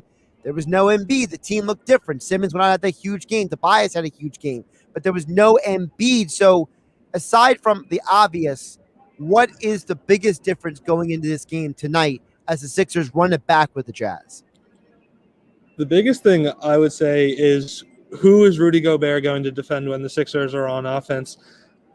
there was no Embiid. The team looked different. Simmons went out at that huge game. Tobias had a huge game, but there was no Embiid. So aside from the obvious, what is the biggest difference going into this game tonight as the Sixers run it back with the Jazz? The biggest thing I would say is, who is Rudy Gobert going to defend when the Sixers are on offense?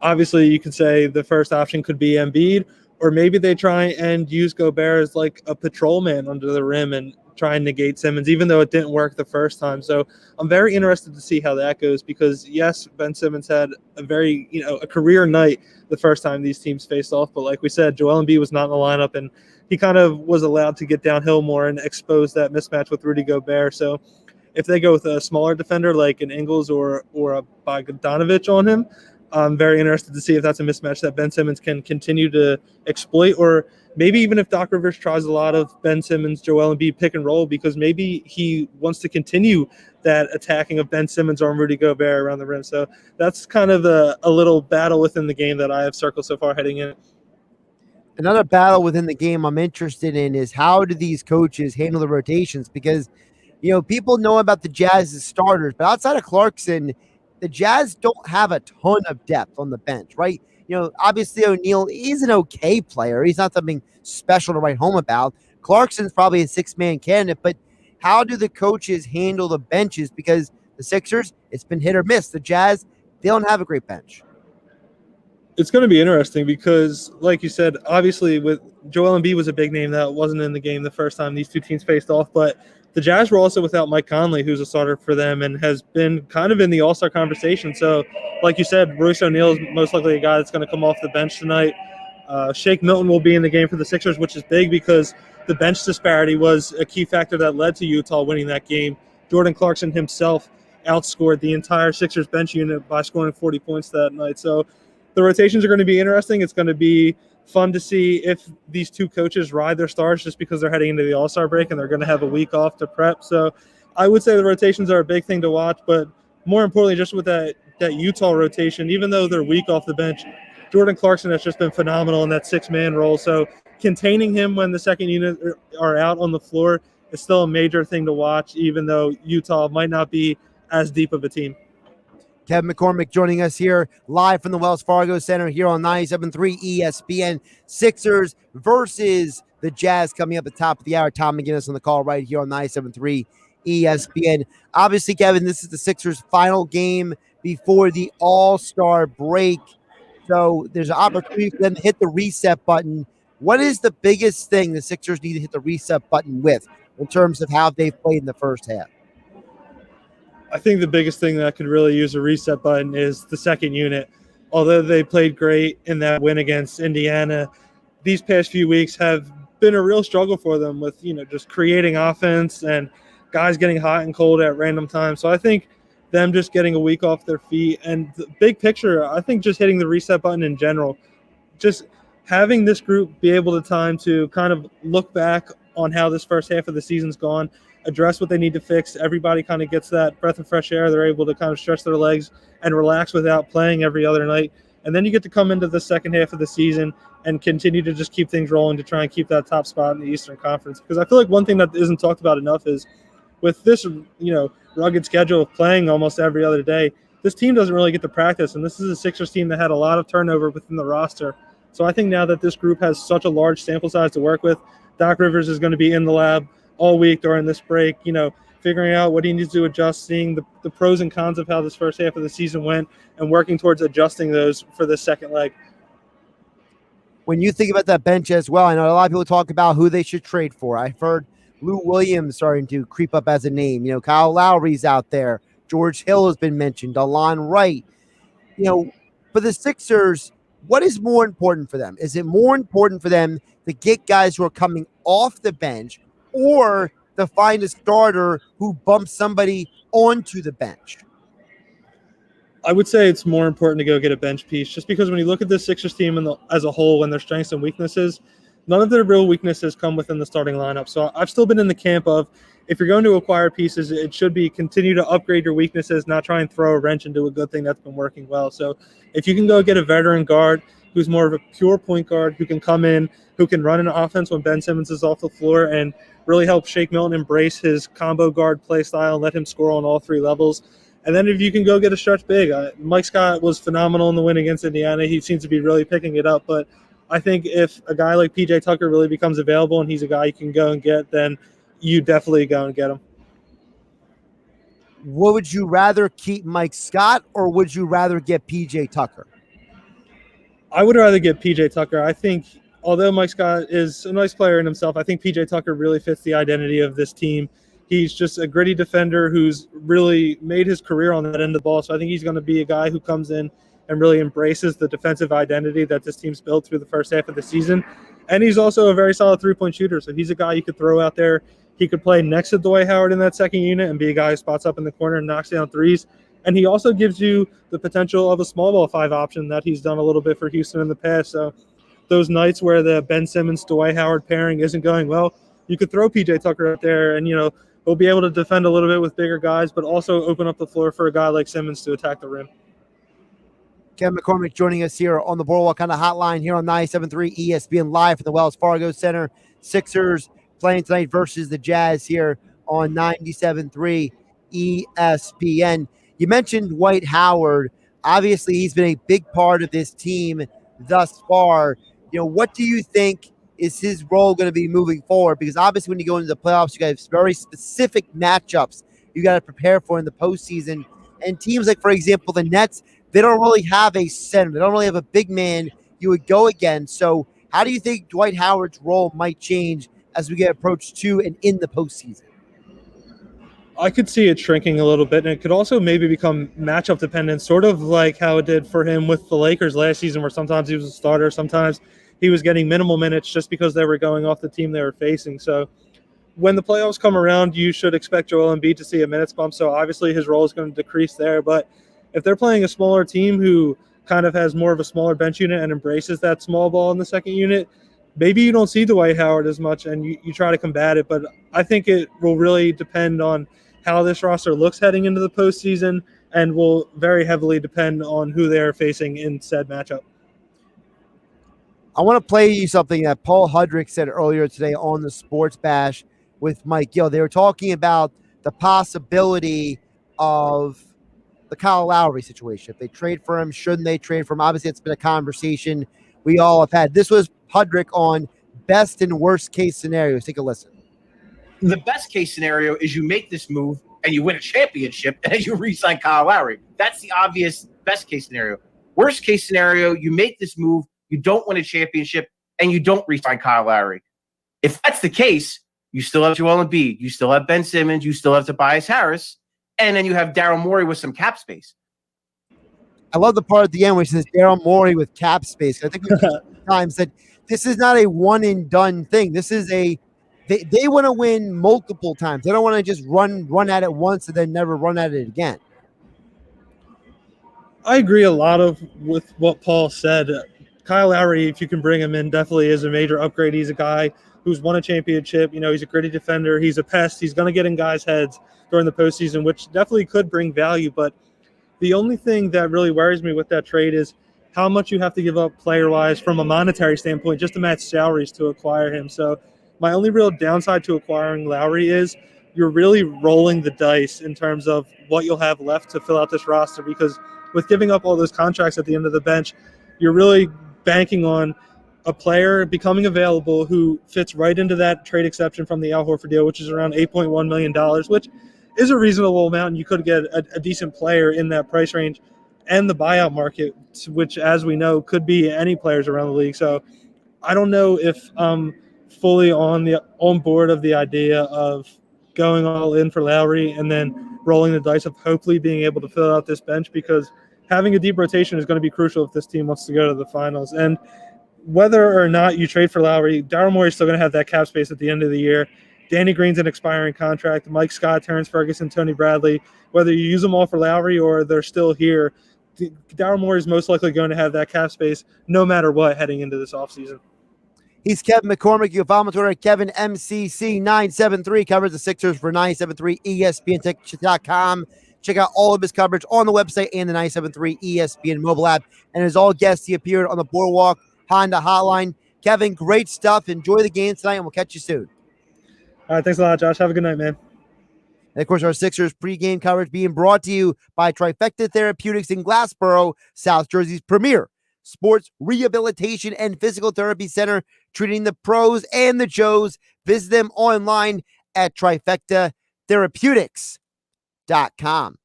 Obviously, you could say the first option could be Embiid, or maybe they try and use Gobert as like a patrolman under the rim and try and negate Simmons, even though it didn't work the first time. So I'm very interested to see how that goes because, yes, Ben Simmons had a very, a career night the first time these teams faced off. But like we said, Joel Embiid was not in the lineup, and he kind of was allowed to get downhill more and expose that mismatch with Rudy Gobert. So if they go with a smaller defender like an Ingles or a Bogdanovich on him, I'm very interested to see if that's a mismatch that Ben Simmons can continue to exploit, or maybe even if Doc Rivers tries a lot of Ben Simmons, Joel Embiid pick and roll, because maybe he wants to continue that attacking of Ben Simmons or Rudy Gobert around the rim. So that's kind of a little battle within the game that I have circled so far heading in. Another battle within the game I'm interested in is how do these coaches handle the rotations? Because, people know about the Jazz's starters, but outside of Clarkson, the Jazz don't have a ton of depth on the bench, right? Obviously O'Neal, he's an okay player. He's not something special to write home about. Clarkson's probably a six-man candidate, but how do the coaches handle the benches? Because the Sixers, it's been hit or miss. The Jazz, they don't have a great bench. It's going to be interesting because, like you said, obviously with Joel Embiid was a big name that wasn't in the game the first time these two teams faced off, but the Jazz were also without Mike Conley, who's a starter for them and has been kind of in the all-star conversation. So, like you said, Royce O'Neal is most likely a guy that's going to come off the bench tonight. Shake Milton will be in the game for the Sixers, which is big because the bench disparity was a key factor that led to Utah winning that game. Jordan Clarkson himself outscored the entire Sixers bench unit by scoring 40 points that night. So the rotations are going to be interesting. It's going to be fun to see if these two coaches ride their stars just because they're heading into the All-Star break and they're going to have a week off to prep. So I would say the rotations are a big thing to watch, but more importantly, just with that Utah rotation, even though they're weak off the bench, Jordan Clarkson has just been phenomenal in that six-man role. So containing him when the second unit are out on the floor is still a major thing to watch, even though Utah might not be as deep of a team. Kevin McCormick joining us here live from the Wells Fargo Center here on 97.3 ESPN. Sixers versus the Jazz coming up at the top of the hour. Tom McGinnis on the call right here on 97.3 ESPN. Obviously, Kevin, this is the Sixers' final game before the All-Star break. So there's an opportunity for them to hit the reset button. What is the biggest thing the Sixers need to hit the reset button with in terms of how they've played in the first half? I think the biggest thing that could really use a reset button is the second unit. Although they played great in that win against Indiana, these past few weeks have been a real struggle for them with, just creating offense and guys getting hot and cold at random times. So I think them just getting a week off their feet and the big picture, I think just hitting the reset button in general, just having this group be able to kind of look back on how this first half of the season's gone, address what they need to fix. Everybody kind of gets that breath of fresh air. They're able to kind of stretch their legs and relax without playing every other night. And then you get to come into the second half of the season and continue to just keep things rolling to try and keep that top spot in the Eastern Conference. Because I feel like one thing that isn't talked about enough is with this, rugged schedule of playing almost every other day, this team doesn't really get to practice. And this is a Sixers team that had a lot of turnover within the roster. So I think now that this group has such a large sample size to work with, Doc Rivers is going to be in the lab all week during this break, figuring out what he needs to adjust, seeing the pros and cons of how this first half of the season went and working towards adjusting those for the second leg. When you think about that bench as well, I know a lot of people talk about who they should trade for. I've heard Lou Williams starting to creep up as a name. Kyle Lowry's out there. George Hill has been mentioned. Alon Wright. For the Sixers, what is more important for them? Is it more important for them to get guys who are coming off the bench or to find a starter who bumps somebody onto the bench? I would say it's more important to go get a bench piece just because when you look at this Sixers team as a whole and their strengths and weaknesses, none of their real weaknesses come within the starting lineup. So I've still been in the camp of if you're going to acquire pieces, it should be continue to upgrade your weaknesses, not try and throw a wrench into a good thing that's been working well. So if you can go get a veteran guard who's more of a pure point guard, who can come in, who can run an offense when Ben Simmons is off the floor and really help Shake Milton embrace his combo guard play style and let him score on all three levels. And then if you can go get a stretch big, Mike Scott was phenomenal in the win against Indiana. He seems to be really picking it up. But I think if a guy like PJ Tucker really becomes available and he's a guy you can go and get, then you definitely go and get him. Would you rather keep Mike Scott or would you rather get PJ Tucker? I would rather get PJ Tucker. I think although Mike Scott is a nice player in himself, I think PJ Tucker really fits the identity of this team. He's just a gritty defender who's really made his career on that end of the ball. So I think he's going to be a guy who comes in and really embraces the defensive identity that this team's built through the first half of the season. And he's also a very solid three-point shooter. So he's a guy you could throw out there. He could play next to Dwight Howard in that second unit and be a guy who spots up in the corner and knocks down threes. And he also gives you the potential of a small ball five option that he's done a little bit for Houston in the past. So those nights where the Ben Simmons, Dwight Howard pairing isn't going well, you could throw PJ Tucker out there and, he'll be able to defend a little bit with bigger guys, but also open up the floor for a guy like Simmons to attack the rim. Kevin McCormick joining us here on the Boardwalk on the hotline here on 97.3 ESPN live from the Wells Fargo Center. Sixers playing tonight versus the Jazz here on 97.3 ESPN. You mentioned Dwight Howard. Obviously, he's been a big part of this team thus far. What do you think is his role going to be moving forward? Because obviously when you go into the playoffs, you got very specific matchups you got to prepare for in the postseason. And teams like, for example, the Nets, they don't really have a center. They don't really have a big man you would go against. So how do you think Dwight Howard's role might change as we get approached to and in the postseason? I could see it shrinking a little bit, and it could also maybe become matchup dependent, sort of like how it did for him with the Lakers last season, where sometimes he was a starter, sometimes he was getting minimal minutes just because they were going off the team they were facing. So when the playoffs come around, you should expect Joel Embiid to see a minutes bump. So obviously his role is going to decrease there. But if they're playing a smaller team who kind of has more of a smaller bench unit and embraces that small ball in the second unit, maybe you don't see Dwight Howard as much and you try to combat it. But I think it will really depend on how this roster looks heading into the postseason and will very heavily depend on who they're facing in said matchup. I want to play you something that Paul Hudrick said earlier today on the Sports Bash with Mike Gill. They were talking about the possibility of the Kyle Lowry situation. If they trade for him, shouldn't they trade for him? Obviously, it's been a conversation we all have had. This was Hudrick on best and worst case scenarios. Take a listen. The best case scenario is you make this move and you win a championship and you re-sign Kyle Lowry. That's the obvious best case scenario. Worst case scenario, you make this move, you don't win a championship, and you don't re-sign Kyle Lowry. If that's the case, you still have Joel Embiid, you still have Ben Simmons, you still have Tobias Harris, and then you have Daryl Morey with some cap space. I love the part at the end where it says Daryl Morey with cap space. I think we've times that this is not a one and done thing. This is they want to win multiple times. They don't want to just run at it once and then never run at it again. I agree a lot with what Paul said. Kyle Lowry, if you can bring him in, definitely is a major upgrade. He's a guy who's won a championship. He's a gritty defender. He's a pest. He's going to get in guys' heads during the postseason, which definitely could bring value. But the only thing that really worries me with that trade is how much you have to give up player-wise from a monetary standpoint just to match salaries to acquire him. So my only real downside to acquiring Lowry is you're really rolling the dice in terms of what you'll have left to fill out this roster, because with giving up all those contracts at the end of the bench, you're really banking on a player becoming available who fits right into that trade exception from the Al Horford deal, which is around $8.1 million, which is a reasonable amount, and you could get a decent player in that price range, and the buyout market, which, as we know, could be any players around the league. So I don't know if I'm fully on board of the idea of going all in for Lowry and then rolling the dice of hopefully being able to fill out this bench, because having a deep rotation is going to be crucial if this team wants to go to the finals. And whether or not you trade for Lowry, Daryl Morey is still going to have that cap space at the end of the year. Danny Green's an expiring contract. Mike Scott, Terrence Ferguson, Tony Bradley, whether you use them all for Lowry or they're still here, Daryl Morey is most likely going to have that cap space no matter what heading into this offseason. He's Kevin McCormick. You can follow him on Twitter at KevinMCC973. Covers the Sixers for 97.3 ESPN.com. Check out all of his coverage on the website and the 97.3 ESPN mobile app. And as all guests, he appeared on the Boardwalk Honda Hotline. Kevin, great stuff. Enjoy the game tonight, and we'll catch you soon. All right, thanks a lot, Josh. Have a good night, man. And, of course, our Sixers pregame coverage being brought to you by Trifecta Therapeutics in Glassboro, South Jersey's premier sports rehabilitation and physical therapy center, treating the pros and the Joes. Visit them online at trifectatherapeutics.com.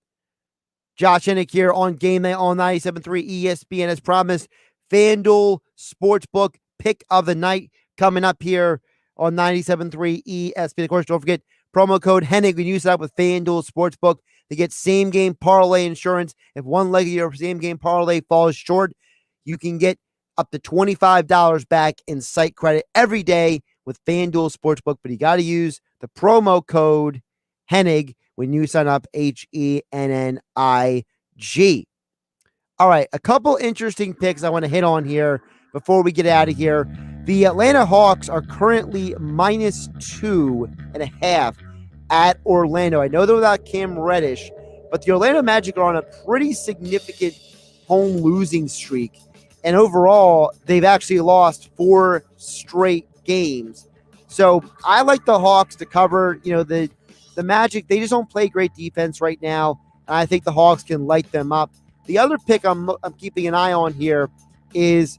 Josh Hennig here on GameNight on 97.3 ESPN. As promised, FanDuel Sportsbook pick of the night coming up here on 97.3 ESPN. Of course, don't forget promo code Hennig when you set up with FanDuel Sportsbook to get same-game parlay insurance. If one leg of your same-game parlay falls short, you can get up to $25 back in site credit every day with FanDuel Sportsbook, but you got to use the promo code Hennig when you sign up, HENNIG. All right, a couple interesting picks I want to hit on here before we get out of here. The Atlanta Hawks are currently -2.5 at Orlando. I know they're without Cam Reddish, but the Orlando Magic are on a pretty significant home losing streak. And overall, they've actually lost 4 straight games. So I like the Hawks to cover. The Magic, they just don't play great defense right now. And I think the Hawks can light them up. The other pick I'm keeping an eye on here is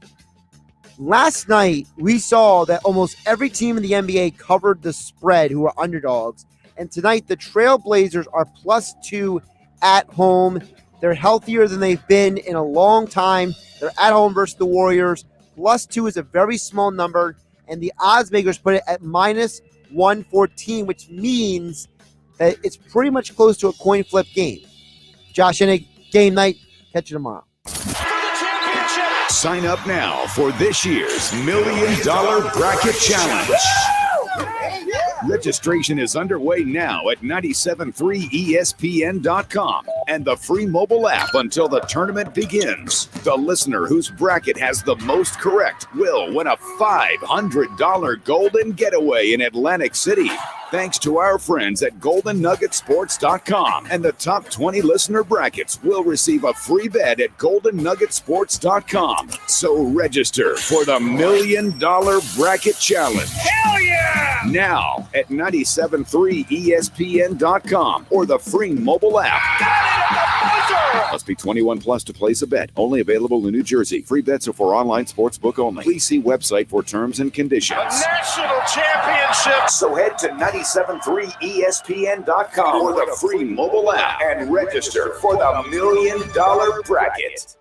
last night we saw that almost every team in the NBA covered the spread who are underdogs. And tonight the Trailblazers are +2 at home. They're healthier than they've been in a long time. They're at home versus the Warriors. +2 is a very small number, and the odds makers put it at -114, which means that it's pretty much close to a coin flip game. Josh Hennig, Game Night. Catch you tomorrow. Sign up now for this year's $1 Million Bracket Challenge. Registration is underway now at 973ESPN.com and the free mobile app until the tournament begins. The listener whose bracket has the most correct will win a $500 golden getaway in Atlantic City. Thanks to our friends at GoldenNuggetSports.com. And the top 20 listener brackets will receive a free bet at GoldenNuggetSports.com. So register for the $1 Million Bracket Challenge. Hell yeah! Now at 973ESPN.com or the free mobile app. Must be 21 plus to place a bet. Only available in New Jersey. Free bets are for online sportsbook only. Please see website for terms and conditions. A national championship. So head to 973ESPN.com or the free mobile app and register for the $1 Million Bracket.